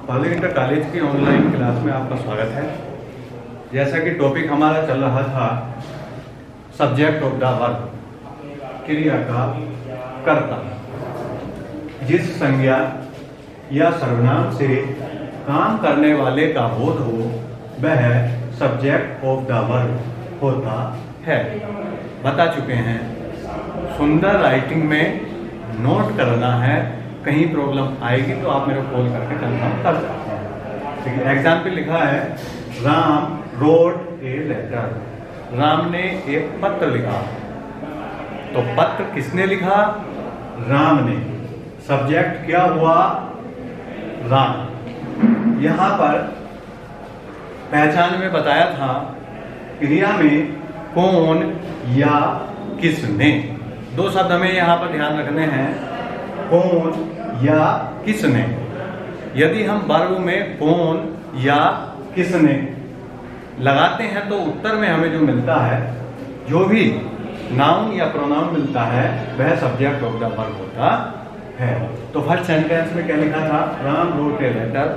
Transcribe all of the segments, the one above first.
पाली inter college की online class में आपका स्वागत है। जैसा कि टॉपिक हमारा चल रहा था सब्जेक्ट ऑफ द वर्ब, क्रिया का कर्ता। जिस संज्ञा या सर्वनाम से काम करने वाले का बोध हो वह सब्जेक्ट ऑफ द वर्ब होता है। बता चुके हैं। सुंदर राइटिंग में नोट करना है, कहीं प्रॉब्लम आएगी तो आप मेरे को कॉल करके कंफर्म कर सकते हैं। ठीक है, एग्जाम्पल लिखा है Ram wrote a letter. Ram ने एक पत्र लिखा। तो पत्र किसने लिखा? राम ने। सब्जेक्ट क्या हुआ? राम। यहां पर पहचान में बताया था क्रिया में कौन या किसने। दो शब्द हमें यहां पर ध्यान रखने हैं, कौन या किसने। यदि हम वर्ब में कौन या किसने लगाते हैं तो उत्तर में हमें जो मिलता है, जो भी नाउन या प्रोनाउन मिलता है वह सब्जेक्ट ऑफ द वर्ब होता है। तो फर्स्ट सेंटेंस में क्या लिखा था? Ram wrote a letter.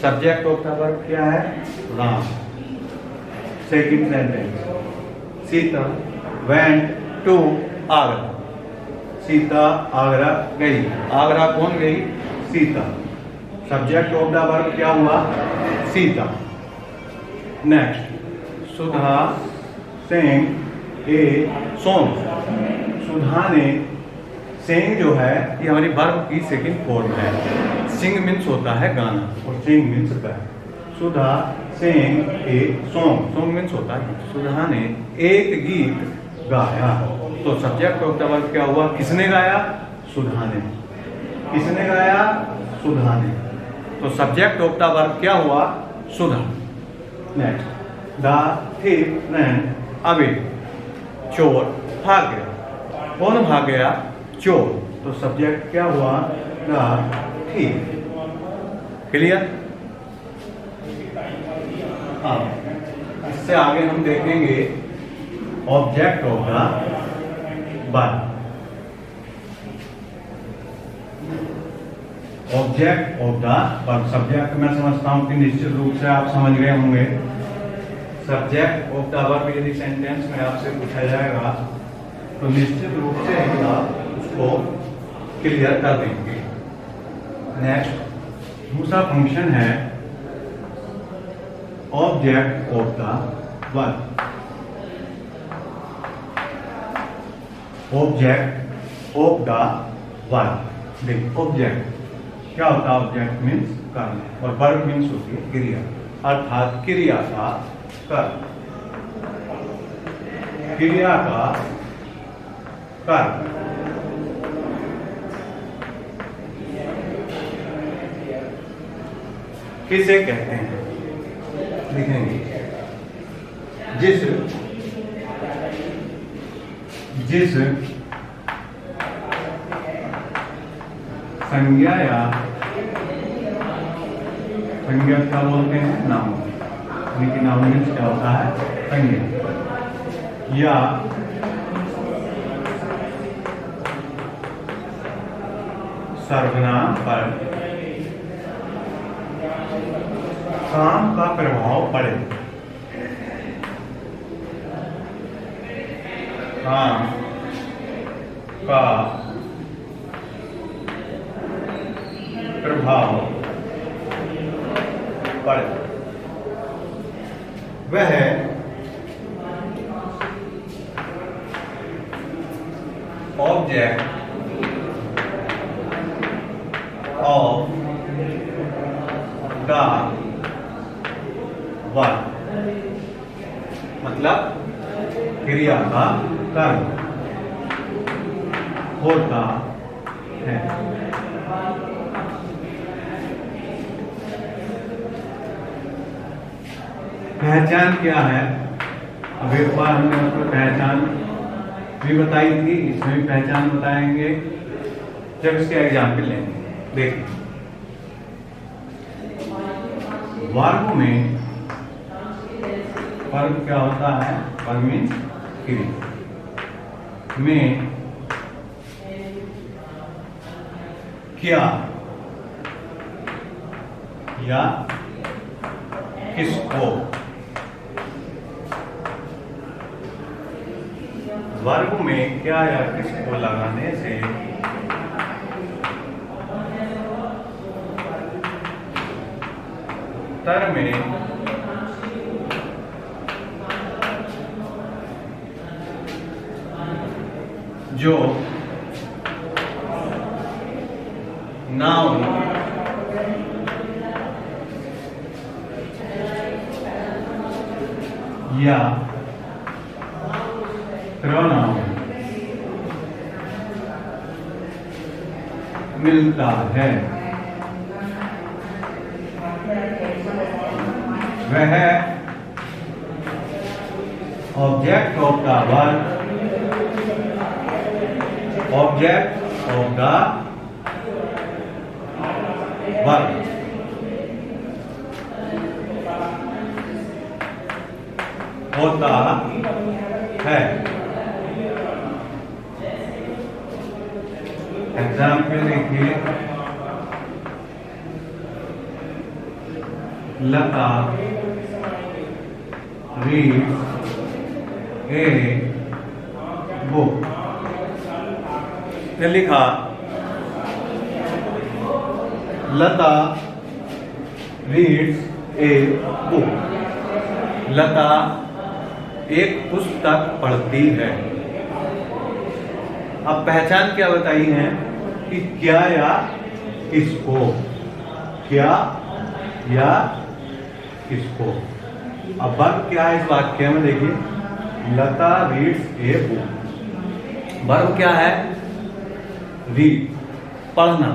Subject of the verb क्या है? Ram. Second sentence Sita went to Agra. Sita Agra गई। आगरा कौन गई? Sita. Subject of the verb क्या हुआ? Sita. Next, Sudha sang a song. Sudha ने, सेंग जो है ये हमारी वर्ब की सेकंड फॉर्म है। सिंग मीन्स होता है गाना और सेंग मीन्स गाना। सुधा sang a song. Song means होता है। सुधा ने एक गीत गाया। तो सब्जेक्ट ऑफ द वर्ब क्या हुआ? किसने गाया? सुधा ने। किसने गाया? सुधा ने। तो सब्जेक्ट ऑफ द वर्ब क्या हुआ? Sudha. Next, the thief ran away। चोर भाग गया। कौन भाग गया? चोर। तो सब्जेक्ट क्या हुआ? The thief। क्लियर? हाँ, इससे आगे हम देखेंगे object of the verb. Object of the verb. Subject मैं समझता हूं कि निश्चित रूप से आप समझ गए होंगे। सब्जेक्ट ऑफ द वर्ब यदि सेंटेंस में आपसे पूछा जाएगा तो निश्चित रूप से ही आप उसको क्लियर कर देंगे। नेक्स्ट, दूसरा फंक्शन है object of the verb. Object of the verb. देखो ऑब्जेक्ट क्या होता है? ऑब्जेक्ट मीन्स कर्म और वर्ब मीन्स होती है क्रिया, अर्थात क्रिया का कर्म। क्रिया का कर्म। किसे कहते हैं? लिखेंगे जिस संज्ञा या संज्ञा क्या बोलते हैं? नाउन। लेकिन नाउन मीन्स क्या होता है? संज्ञा या सर्वनाम पर काम का प्रभाव पड़े। काम का प्रभाव पड़े वह ऑब्जेक्ट ऑफ द वर्ब। मतलब क्रिया का कर्म होता है। पहचान क्या है? अब एक बार हमने उसको पहचान भी बताई थी, इसमें भी पहचान बताएंगे जब इसके एग्जाम्पल लेंगे। देखिए, वर्ब में वर्ब क्या होता है? वर्ब मीन्स क्रिया में क्या या किसको। वर्ब में क्या या किसको लगाने से उत्तर में जो नाउन या प्रोनाउन मिलता है वह ऑब्जेक्ट ऑफ द वर्ब होता है। एग्जाम्पल देखिए, लता रीड्स ए बुक। लिखा लता रीड्स ए बुक। लता एक पुस्तक पढ़ती है। अब पहचान क्या बताई है कि क्या या किसको, क्या या किसको। अब वर्ब क्या है इस वाक्य में देखिए, लता रीड्स ए बुक। वर्ब क्या है? रीड, पढ़ना।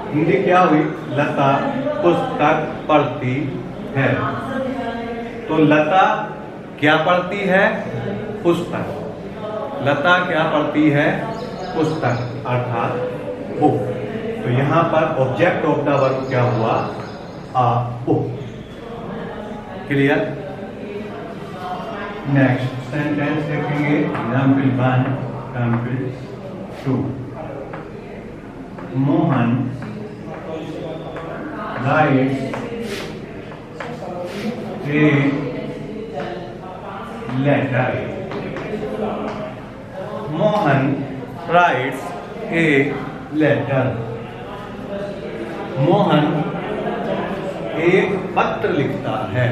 हिंदी क्या हुई? लता पुस्तक पढ़ती है। तो लता क्या पढ़ती है? पुस्तक। लता क्या पढ़ती है? पुस्तक, अर्थात बुक। तो यहां पर ऑब्जेक्ट ऑफ द वर्ब क्या हुआ? A book. Clear? Next sentence देखेंगे। Example 1, example 2। Mohan writes a letter. Mohan writes a letter. Mohan एक पत्र लिखता है।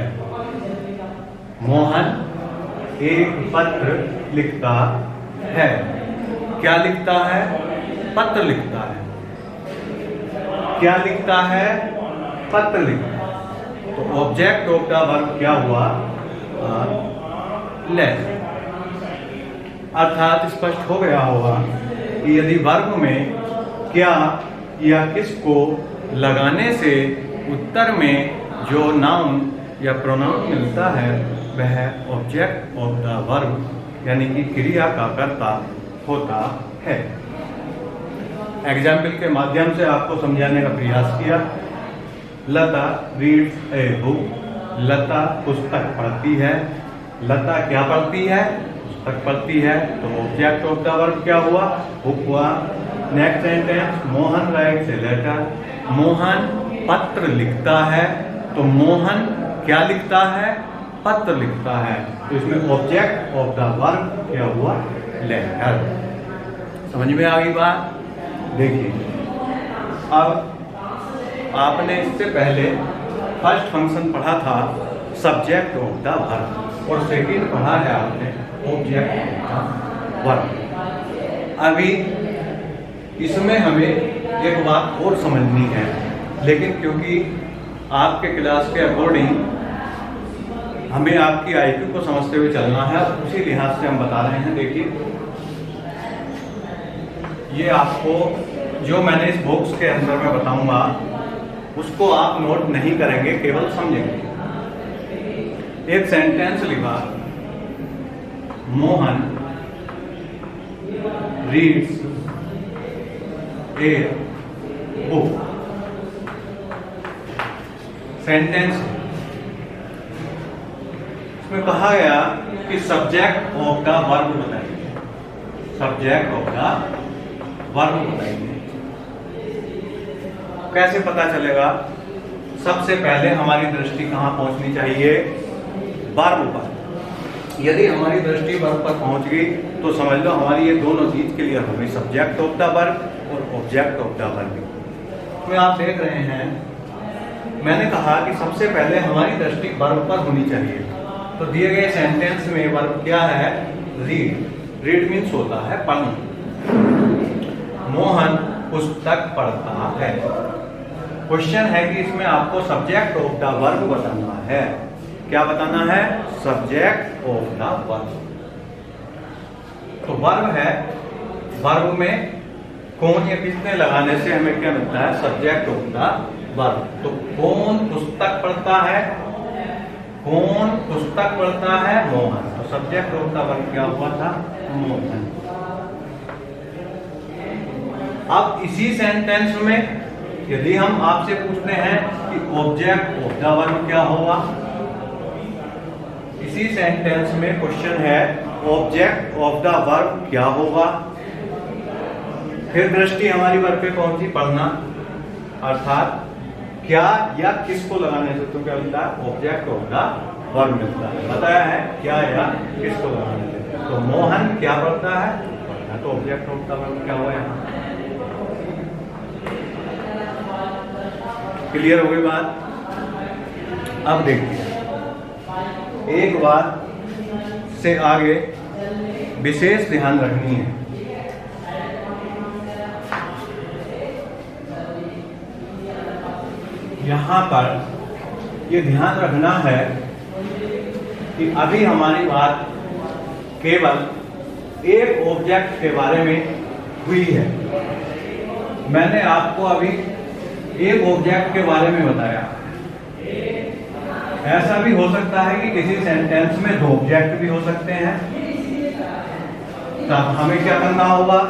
मोहन एक पत्र लिखता है। क्या लिखता है? पत्र लिखता है। क्या लिखता है? पत्र लिखता है। तो ऑब्जेक्ट ऑफ द वर्ब क्या हुआ? लेटर। अर्थात स्पष्ट हो गया होगा कि यदि वर्ब में क्या या किसको लगाने से उत्तर में जो नाउन या प्रोनाउन मिलता है वह ऑब्जेक्ट ऑफ द वर्ब यानी कि क्रिया का कर्ता होता है। एग्जाम्पल के माध्यम से आपको समझाने का प्रयास किया। लता रीड्स ए बुक। लता पुस्तक पढ़ती है। लता क्या पढ़ती है? पुस्तक पढ़ती है। तो ऑब्जेक्ट ऑफ द वर्ब क्या हुआ? बुक हुआ। Next sentence, Mohan writes a letter. Mohan पत्र लिखता है। तो मोहन क्या लिखता है? पत्र लिखता है। तो इसमें ऑब्जेक्ट ऑफ द वर्ब क्या हुआ? लेटर। समझ में आ गई बात? देखिए, अब आपने इससे पहले फर्स्ट फंक्शन पढ़ा था सब्जेक्ट ऑफ द वर्ब और सेकंड पढ़ा है आपने ऑब्जेक्ट ऑफ द वर्ब। अभी इसमें हमें एक बात और समझनी है, लेकिन क्योंकि आपके क्लास के अकॉर्डिंग हमें आपकी आईक्यू को समझते हुए चलना है, उसी लिहाज से हम बता रहे हैं। देखिए, ये आपको जो मैंने इस बॉक्स के अंदर में बताऊंगा उसको आप नोट नहीं करेंगे, केवल समझेंगे। एक सेंटेंस लिखा, Mohan reads a book. Sentence इसमें कहा गया कि सब्जेक्ट ऑफ द वर्ब बताइए। सब्जेक्ट ऑफ द वर्ब बताइए। कैसे पता चलेगा? सबसे पहले हमारी दृष्टि कहाँ पहुंचनी चाहिए? वर्ब पर। यदि हमारी दृष्टि वर्ब पर पहुंच गई तो समझ लो हमारी ये दोनों चीज क्लियर हो गई, सब्जेक्ट ऑफ द वर्ब और ऑब्जेक्ट ऑफ द वर्ब। तो आप देख रहे हैं, मैंने कहा कि सबसे पहले हमारी दृष्टि वर्ब पर होनी चाहिए। तो दिए गए सेंटेंस में वर्ब क्या है? रीड। रीड मीन्स होता है पढ़ना। मोहन पुस्तक पढ़ता है। क्वेश्चन है कि इसमें आपको सब्जेक्ट ऑफ द वर्ब बताना है। क्या बताना है? Subject of the verb. तो वर्ब है, वर्ब में कौन या किसने लगाने से हमें क्या मिलता है? Subject of the verb. तो कौन पुस्तक पढ़ता है? कौन पुस्तक पढ़ता है? मोहन। तो सब्जेक्ट ऑफ द वर्ब क्या हुआ था? मोहन। अब इसी सेंटेंस में यदि हम आपसे पूछते हैं कि ऑब्जेक्ट ऑफ द वर्ब क्या होगा, इसी सेंटेंस में क्वेश्चन है ऑब्जेक्ट ऑफ द वर्ब क्या होगा। फिर दृष्टि हमारी वर्ब पे पहुंची, पढ़ना, अर्थात क्या या किसको लगाने से तो क्या मिलता है? ऑब्जेक्ट ऑफ द वर्ब मिलता है। बताया है क्या या किसको लगाने से। तो मोहन क्या पढ़ता है? पढ़ना। तो ऑब्जेक्ट ऑफ द वर्ब क्या हुआ यहाँ? क्लियर हो गई बात? अब देखिए, एक बात से आगे विशेष ध्यान रखनी है। यहां पर ये ध्यान रखना है कि अभी हमारी बात केवल एक ऑब्जेक्ट के बारे में हुई है। मैंने आपको अभी एक ऑब्जेक्ट के बारे में बताया। ऐसा भी हो सकता है कि किसी सेंटेंस में दो ऑब्जेक्ट भी हो सकते हैं। तब हमें क्या करना होगा?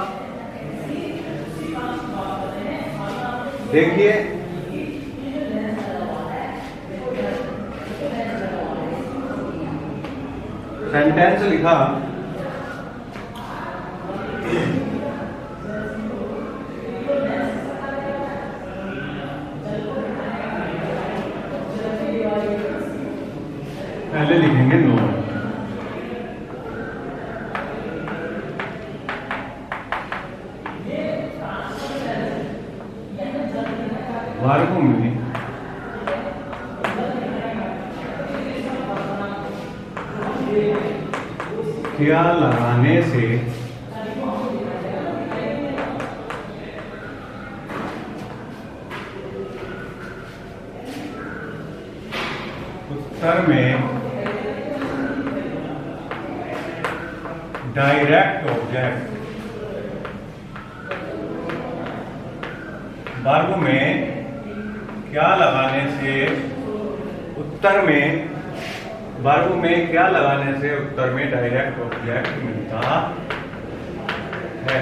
देखिए, सेंटेंस लिखा पहले लिखेंगे नो। वर्ब में क्या लगाने से उत्तर में डायरेक्ट ऑब्जेक्ट, वर्ब में क्या लगाने से उत्तर में, वर्ब में क्या लगाने से उत्तर में डायरेक्ट ऑब्जेक्ट मिलता है।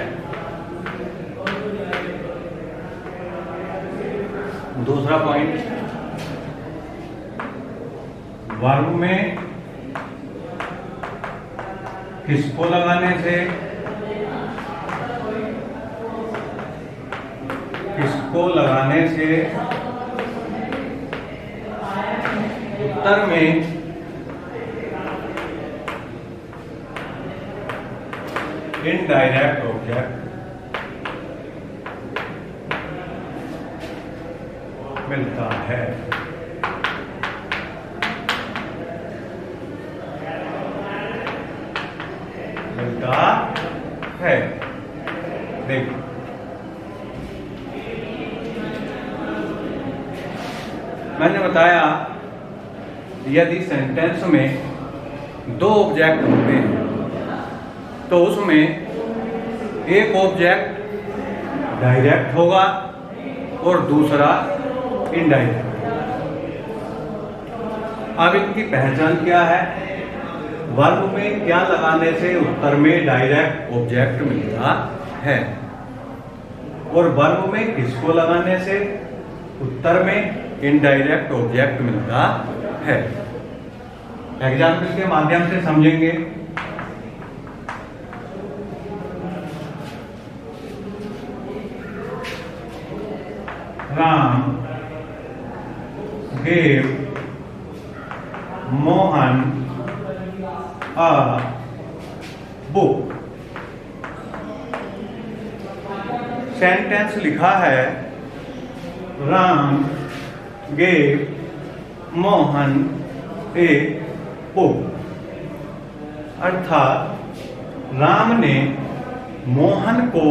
दूसरा पॉइंट, वर्ब में किसको लगाने से, किसको लगाने से उत्तर में इनडायरेक्ट ऑब्जेक्ट मिलता है। मिलता है। देखो, मैंने बताया यदि सेंटेंस में दो ऑब्जेक्ट होते हैं तो उसमें एक ऑब्जेक्ट डायरेक्ट होगा और दूसरा इनडायरेक्ट। अब इनकी पहचान क्या है? वर्ब में क्या लगाने से उत्तर में डायरेक्ट ऑब्जेक्ट मिलता है और वर्ब में किसको लगाने से उत्तर में इनडायरेक्ट ऑब्जेक्ट मिलता है। एग्जाम्पल के माध्यम से समझेंगे। Ram gave Mohan a book। Sentence लिखा है Ram gave Mohan a book, अर्थात राम ने मोहन को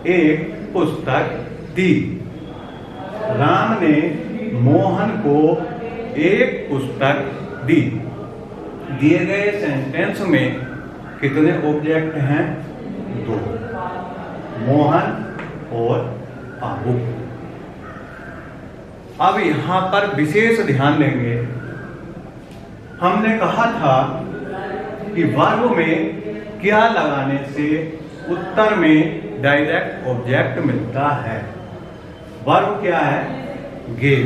एक पुस्तक दी। राम ने मोहन को एक पुस्तक दी। दिए गए सेंटेंस में कितने ऑब्जेक्ट हैं? 2, मोहन और आ बुक। अब यहां पर विशेष ध्यान देंगे। हमने कहा था कि वर्ब में क्या लगाने से उत्तर में डायरेक्ट ऑब्जेक्ट मिलता है। वर्ब क्या है? गेव।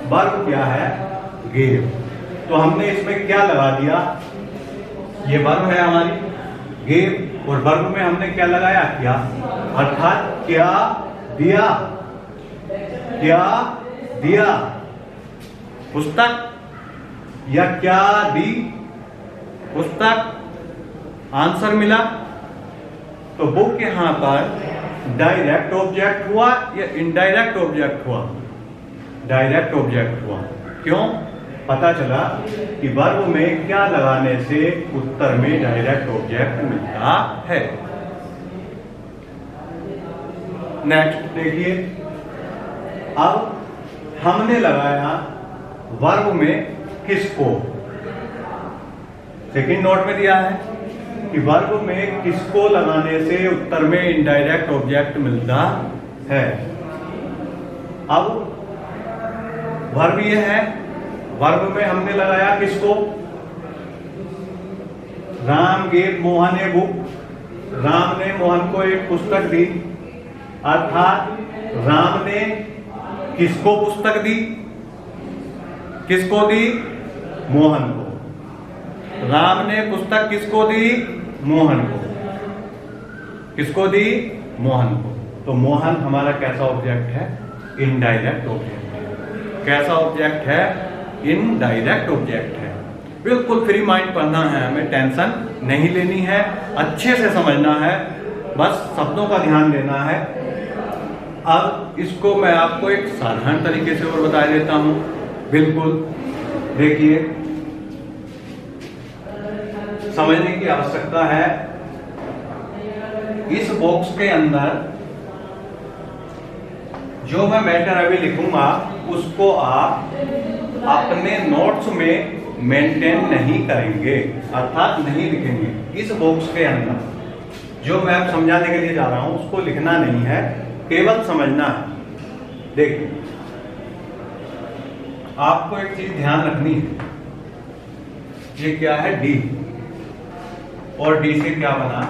वर्ब क्या है? गेव। तो हमने इसमें क्या लगा दिया? ये वर्ब है हमारी गेव, और वर्ब में हमने क्या लगाया? क्या, अर्थात क्या दिया। क्या दिया? पुस्तक या क्या दी? पुस्तक। आंसर मिला। तो बुक यहां पर डायरेक्ट ऑब्जेक्ट हुआ या इनडायरेक्ट ऑब्जेक्ट हुआ? डायरेक्ट ऑब्जेक्ट हुआ। क्यों? पता चला कि वर्ब में क्या लगाने से उत्तर में डायरेक्ट ऑब्जेक्ट मिलता है। नेक्स्ट देखिए, अब हमने लगाया वर्ब में किसको। सेकंड नोट में दिया है कि वर्ब में किसको लगाने से उत्तर में इनडायरेक्ट ऑब्जेक्ट मिलता है। अब वर्ब ये है, वर्ब में हमने लगाया किसको? Ram gave Mohan a book. Ram ने मोहन को एक पुस्तक दी, अर्थात राम ने किसको पुस्तक दी? किसको दी? मोहन को। राम ने पुस्तक किसको दी? मोहन को। किसको दी? मोहन को। तो मोहन हमारा कैसा ऑब्जेक्ट है? इनडायरेक्ट ऑब्जेक्ट है। कैसा ऑब्जेक्ट है? इनडायरेक्ट ऑब्जेक्ट है। बिल्कुल फ्री माइंड पढ़ना है, हमें टेंशन नहीं लेनी है, अच्छे से समझना है, बस शब्दों का ध्यान देना है। अब इसको मैं आपको एक साधारण तरीके से और बता देता हूं। बिल्कुल देखिए, समझने की आवश्यकता है। इस बॉक्स के अंदर जो मैं मैटर अभी लिखूंगा उसको आप अपने नोट्स में मेंटेन नहीं करेंगे, अर्थात नहीं लिखेंगे। इस बॉक्स के अंदर जो मैं अब समझाने के लिए जा रहा हूं उसको लिखना नहीं है, केवल समझना है। देखिए, आपको एक चीज ध्यान रखनी है। ये क्या है? डी, और डी से क्या बना?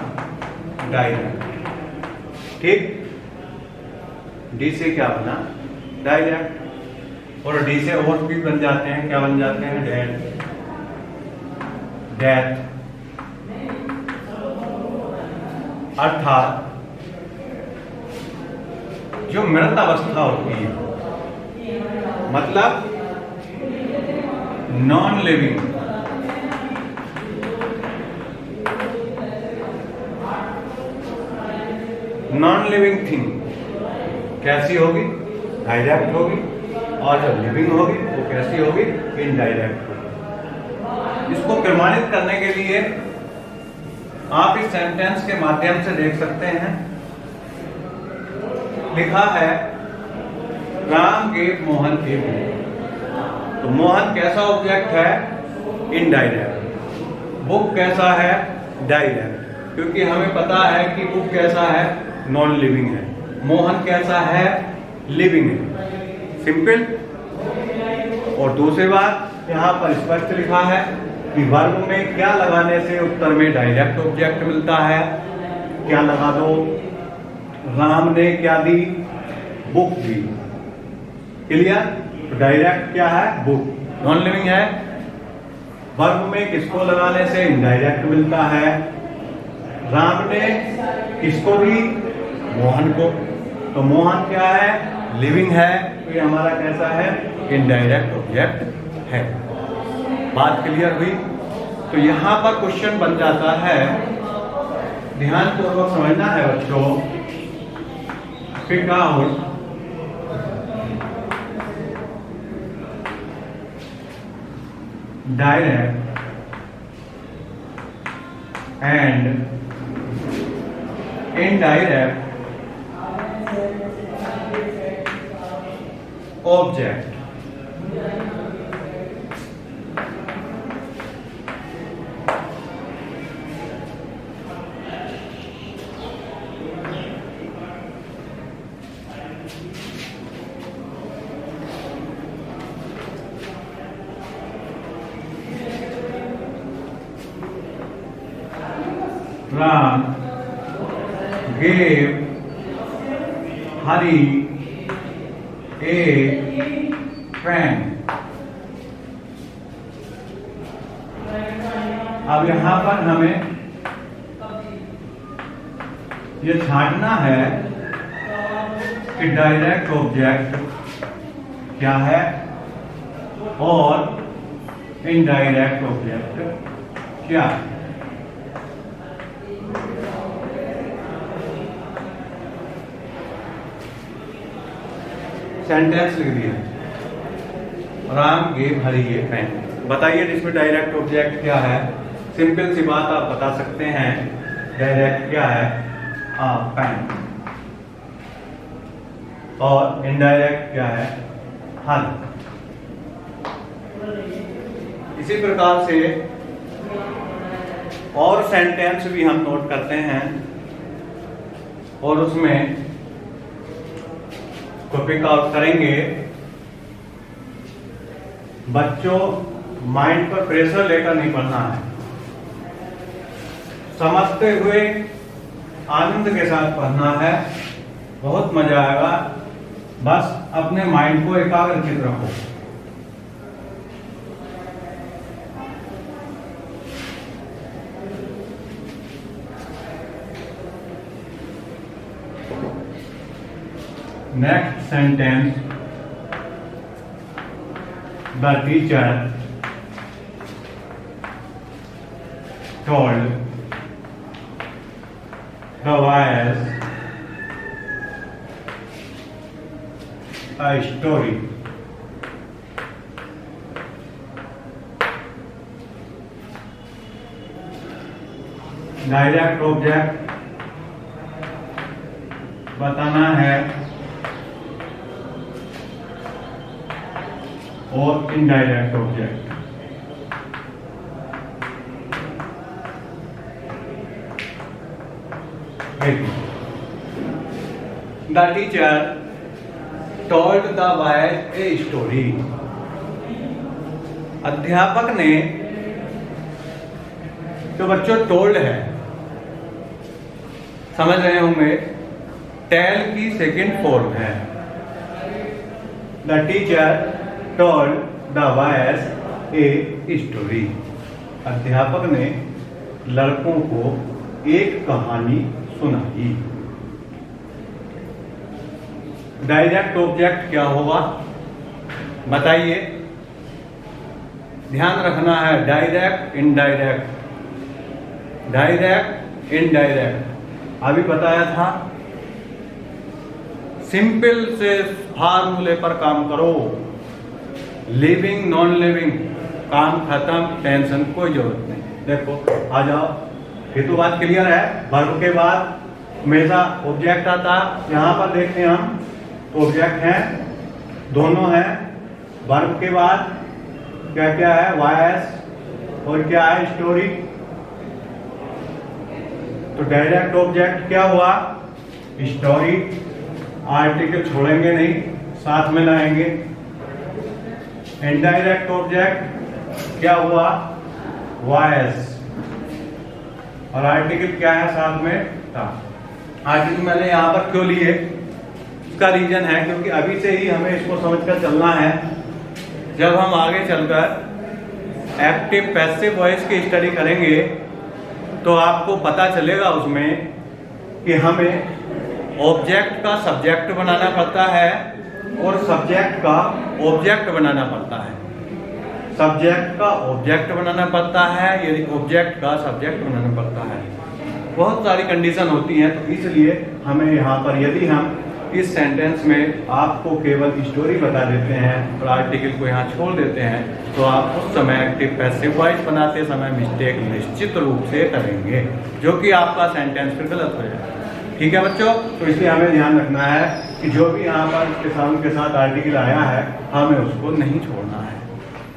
डायरेक्ट। ठीक, डी से क्या बना? डायरेक्ट। और डी से और भी बन जाते हैं, क्या बन जाते हैं? डेथ। डेथ अर्थात जो मृत अवस्था होती है, मतलब non living. Non living thing कैसी होगी? डायरेक्ट होगी। और जब लिविंग होगी वो कैसी होगी? इनडायरेक्ट होगी। इसको प्रमाणित करने के लिए आप इस सेंटेंस के माध्यम से देख सकते हैं। लिखा है Ram gave Mohan a book. तो मोहन कैसा ऑब्जेक्ट है? इनडायरेक्ट। बुक कैसा है? डायरेक्ट। क्योंकि हमें पता है कि बुक कैसा है? नॉन लिविंग है। मोहन कैसा है? लिविंग है। सिंपल। और दूसरी बात यहाँ पर स्पष्ट लिखा है कि वर्ब में क्या लगाने से उत्तर में डायरेक्ट ऑब्जेक्ट मिलता है। क्या लगा दो? राम ने क्या दी? बुक दी। क्लियर? डायरेक्ट क्या है? बुक। नॉन लिविंग है। वर्ब में किसको लगाने से इनडायरेक्ट मिलता है? राम ने किसको दी? मोहन को। तो मोहन क्या है? लिविंग है तो ये हमारा कैसा है, इनडायरेक्ट ऑब्जेक्ट है। बात क्लियर हुई? तो यहाँ पर क्वेश्चन बन जाता है, ध्यानपूर्वक समझना है बच्चों, pick out direct and indirect object. Ram gave Hari a pen। अब यहाँ पर हमें ये छांटना है कि डायरेक्ट ऑब्जेक्ट क्या है और इनडायरेक्ट ऑब्जेक्ट क्या है। सेंटेंस लिख दिया, राम गेव हरी ए पेन। बताइए इसमें डायरेक्ट ऑब्जेक्ट क्या है। सिंपल सी बात आप बता सकते हैं, डायरेक्ट क्या है, पेन, और इनडायरेक्ट क्या है, हल। इसी प्रकार से और सेंटेंस भी हम नोट करते हैं और उसमें को पिक आउट करेंगे। बच्चों माइंड पर प्रेशर लेकर नहीं पढ़ना है, समझते हुए आनंद के साथ पढ़ना है, बहुत मजा आएगा। बस अपने माइंड को एकाग्रचित रखो। Next sentence, the teacher told the boys a story। Direct object बताना है और indirect object. The teacher told the boys a story. अध्यापक ने, तो बच्चों टोल्ड है, समझ रहे होंगे, टेल की सेकंड फॉर्म है। The teacher told the boys a story. अध्यापक ने लड़कों को एक कहानी सुनाई। डायरेक्ट ऑब्जेक्ट क्या होगा बताइए, ध्यान रखना है। डायरेक्ट इनडायरेक्ट, डायरेक्ट इनडायरेक्ट अभी बताया था। सिंपल से फार्मूले पर काम करो, लिविंग नॉन लिविंग, काम खत्म, टेंशन कोई जरूरत नहीं। देखो आ जाओ, ये तो बात क्लियर है। वर्ब के बाद हमेशा ऑब्जेक्ट आता, यहाँ पर देखते हैं हम तो ऑब्जेक्ट हैं, दोनों हैं। वर्ब के बाद क्या क्या है, वायस, और क्या है, स्टोरी। तो डायरेक्ट ऑब्जेक्ट क्या हुआ, स्टोरी। आर्टिकल छोड़ेंगे नहीं, साथ में लाएंगे। इनडायरेक्ट ऑब्जेक्ट क्या हुआ, वॉइस, और आर्टिकल क्या है साथ में, था। आर्टिकल मैंने यहाँ पर क्यों लिए, इसका रीजन है क्योंकि अभी से ही हमें इसको समझकर चलना है। जब हम आगे चलकर एक्टिव पैसिव वॉइस की स्टडी करेंगे तो आपको पता चलेगा उसमें कि हमें ऑब्जेक्ट का सब्जेक्ट बनाना पड़ता है और सब्जेक्ट का ऑब्जेक्ट बनाना पड़ता है। सब्जेक्ट का ऑब्जेक्ट बनाना पड़ता है, यदि ऑब्जेक्ट का सब्जेक्ट बनाना पड़ता है। बहुत सारी कंडीशन होती हैं, तो इसलिए हमें यहाँ पर यदि हम इस सेंटेंस में आपको केवल स्टोरी बता देते हैं और आर्टिकल को यहाँ छोड़ देते हैं, तो आप उस समय एक्टिव पैसिव वॉइस बनाते समय मिस्टेक निश्चित रूप से करेंगे, जो कि आपका सेंटेंस फिर गलत हो जाएगा। ठीक है बच्चों, तो इसलिए हमें ध्यान रखना है कि जो भी यहाँ पर उनके साथ आर्टिकल आया है, हमें उसको नहीं छोड़ना है।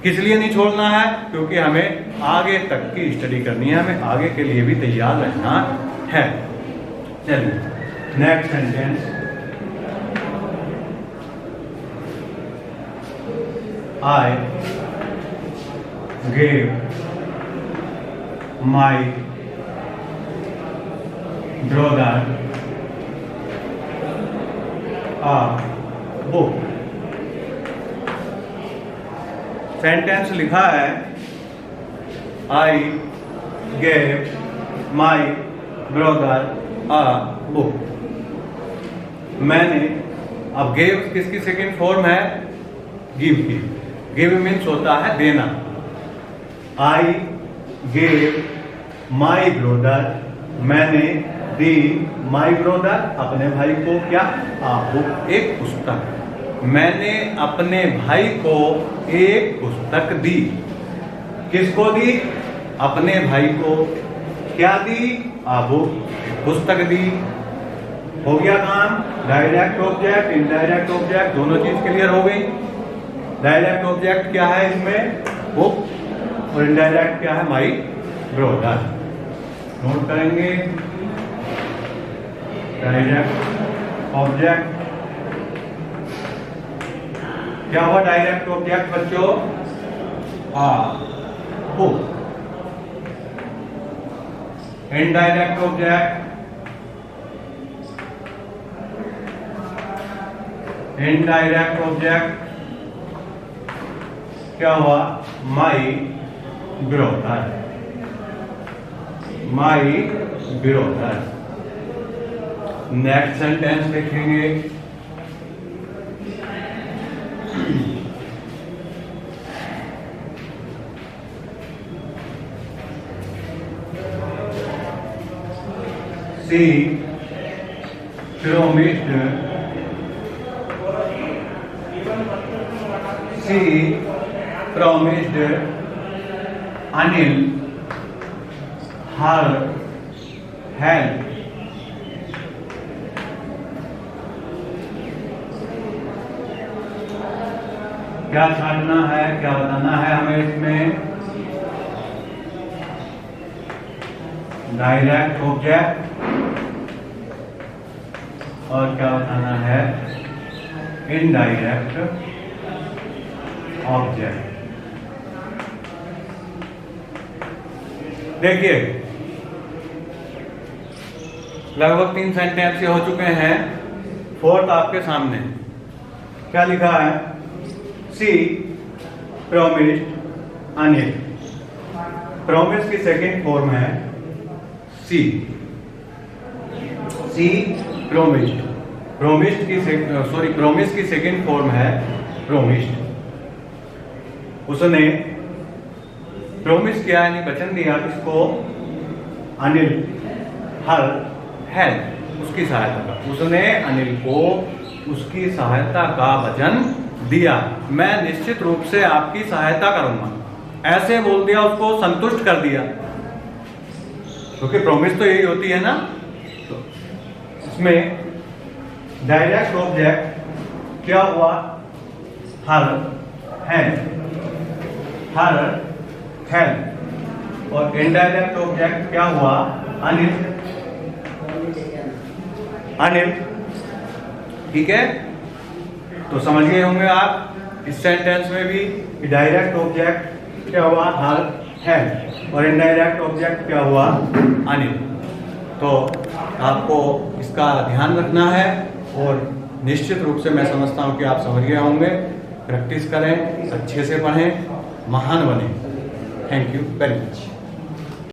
किस लिए नहीं छोड़ना है? क्योंकि हमें आगे तक की स्टडी करनी है, हमें आगे के लिए भी तैयार रहना है। चलिए next sentence, I gave my brother a book। Sentence लिखा है I gave my brother a book। मैंने, अब gave किसकी सेकेंड फॉर्म है? गिव की। गिव मीन्स होता है देना। आई गेव माई ब्रोदर, मैंने दी माई ब्रोदर, अपने भाई को क्या? बुक, एक पुस्तक। मैंने अपने भाई को एक पुस्तक दी। किसको दी? अपने भाई को। क्या दी? बुक, पुस्तक दी। हो गया काम। डायरेक्ट ऑब्जेक्ट, इनडायरेक्ट ऑब्जेक्ट दोनों चीज क्लियर हो गई। डायरेक्ट ऑब्जेक्ट क्या है इसमें? बुक, और इनडायरेक्ट क्या है? माई ब्रोदर। नोट करेंगे। डायरेक्ट ऑब्जेक्ट क्या हुआ? डायरेक्ट ऑब्जेक्ट बच्चों book. Indirect object, indirect object क्या हुआ? माई ब्रोदर, माई ब्रोदर। नेक्स्ट सेंटेंस देखेंगे। She promised, she promised Anil her help। क्या छांटना है, क्या बताना है हमें इसमें? डायरेक्ट ऑब्जेक्ट, और क्या बताना है? Indirect object. देखिए लगभग 3 सेंटेंस हो चुके हैं। फोर्थ आपके सामने क्या लिखा है? सी प्रॉमिस्ड अनिल। प्रॉमिस की सेकेंड फॉर्म है सी। सी प्रॉमिस्ड, प्रॉमिस्ड की प्रॉमिस की सेकेंड फॉर्म है प्रॉमिस्ड। उसने प्रॉमिस किया यानी वचन दिया किसको? अनिल हर हेल्प, उसकी सहायता का। उसने अनिल को उसकी सहायता का वचन दिया। मैं निश्चित रूप से आपकी सहायता करूंगा, ऐसे बोल दिया, उसको संतुष्ट कर दिया, क्योंकि प्रॉमिस तो यही होती है ना। तो इसमें डायरेक्ट ऑब्जेक्ट क्या हुआ? Her help, her help. और इनडायरेक्ट ऑब्जेक्ट क्या हुआ? अनिल, अनिल। ठीक है, तो समझ गए होंगे आप इस सेंटेंस में भी कि डायरेक्ट ऑब्जेक्ट क्या हुआ? हर हेल्प, और इनडायरेक्ट ऑब्जेक्ट क्या हुआ? अनिल। तो आपको इसका ध्यान रखना है, और निश्चित रूप से मैं समझता हूं कि आप समझ गए होंगे। प्रैक्टिस करें, अच्छे से पढ़ें, महान बने। Thank you very much.